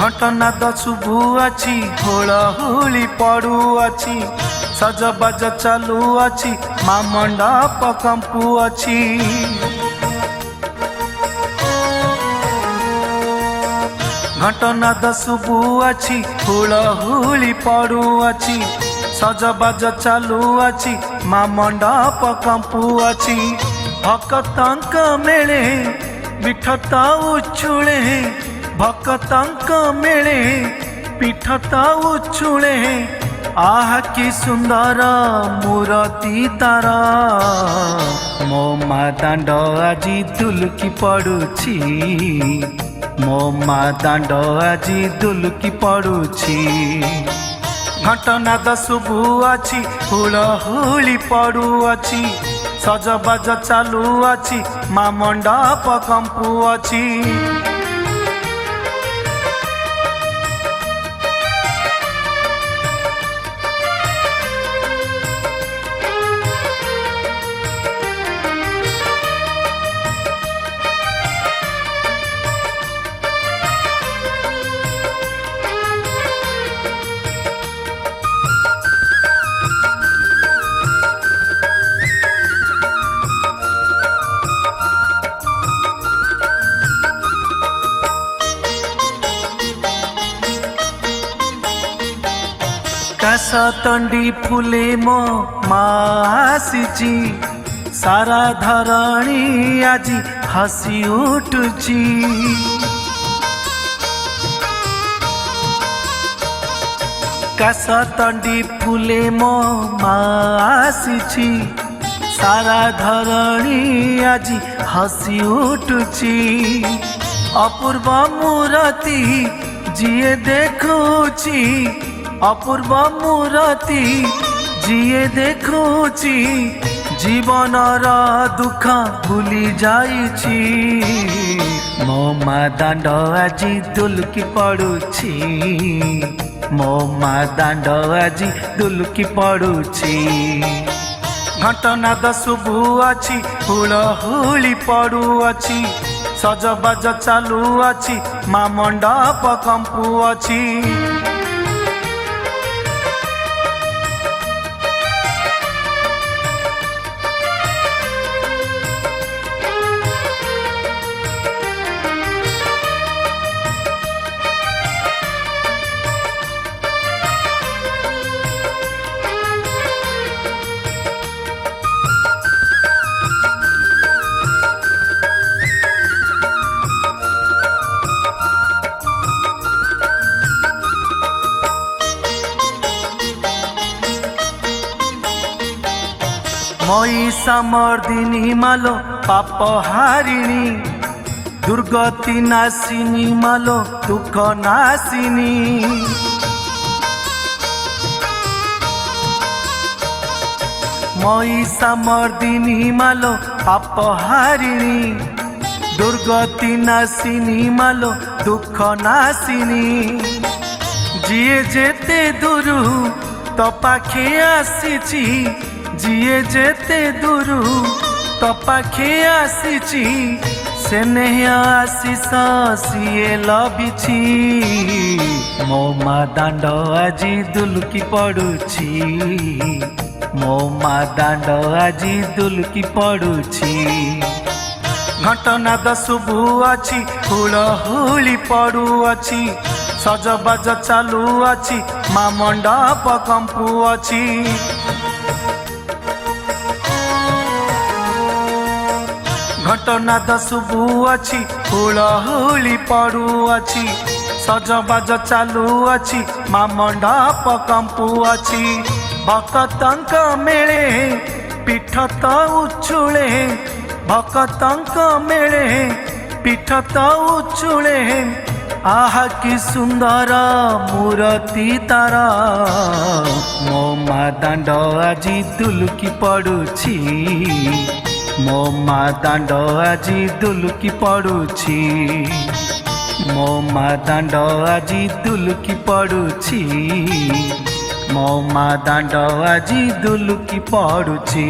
घंटनाद शुभुअछि हुलहुली पड़ुअछि सजबाज चालुअछि माँ मंडप कंपुअछि। घंटनाद शुभुअछि हुलहुली पड़ुअछि सजबाज चालुअछि माँ मंडप कंपुअछि। भक्तंक मेले विठता उछुले भक्तंक मेले पीठता उछुले आह कि सुंदर मूर्ति तार मो माँ दांड आजी दुलकी पड़ुछि मो माँ दांड आजी दुलकी पड़ुछि। घंटनाद शुभुअछि हुलहुली पड़ुअछि सजबाज चालुअछि माँ मंडप कंपुअछि। काश तंडी फुले मो मासीची सारा धरणी आज हसी उठुची। काश तंडी फुले मो मासीची सारा धरणी आज हसी उठुची। अपूर्व मूर्ति जिए देखुची अपूर्व मूर्ति जिए देखुची जीवनर दुख भूली जाइछि मो माँ दांड आजी दुलकी पड़ुछि मो माँ दांड आजी दुलकी पड़ुछि। घंटनाद शुभुअछि हुलहुली पड़ुअछि सजबाज चालुअछि माँ मंडप कंपुअछि। महिषामर्दिनी मालो पाप हारिणी दुर्गति नाशिनी मालो दुख नाशिनी। महिषामर्दिनी मालो पाप हारिणी दुर्गति नाशिनी मालो दुख नाशिनी। जिए जेते दूरु तो पाखे आसीची जिए जेते दूरु तो पाखे आसीची से नहीं आशीष सिए लभिछि मो माँ दांड आजी दुलकी पड़ुछि मो माँ दांड आजी दुलकी पड़ुछि। घंटनाद शुभुअछि हुलहुली पड़ुअछि सजबाज चालुअछि माँ मंडप कंपुअछि। घंटनाद शुभुअछि हुलहुली पड़ुअछि सजबाज चालुअछि माँ मंडप कंपुअछि। भक्तंक मेले पीठत उछुले भक्तंक मेले पीठत उछुले आह कि सुंदर मूर्ति तार मो माँ दांड आजी दुलकी पड़ुछि मो माँ दांड आजी दुलकी पड़ुछि मो माँ दांड आजी दुलकी पड़ुछि मो माँ दांड आजी दुलकी पड़ुछि।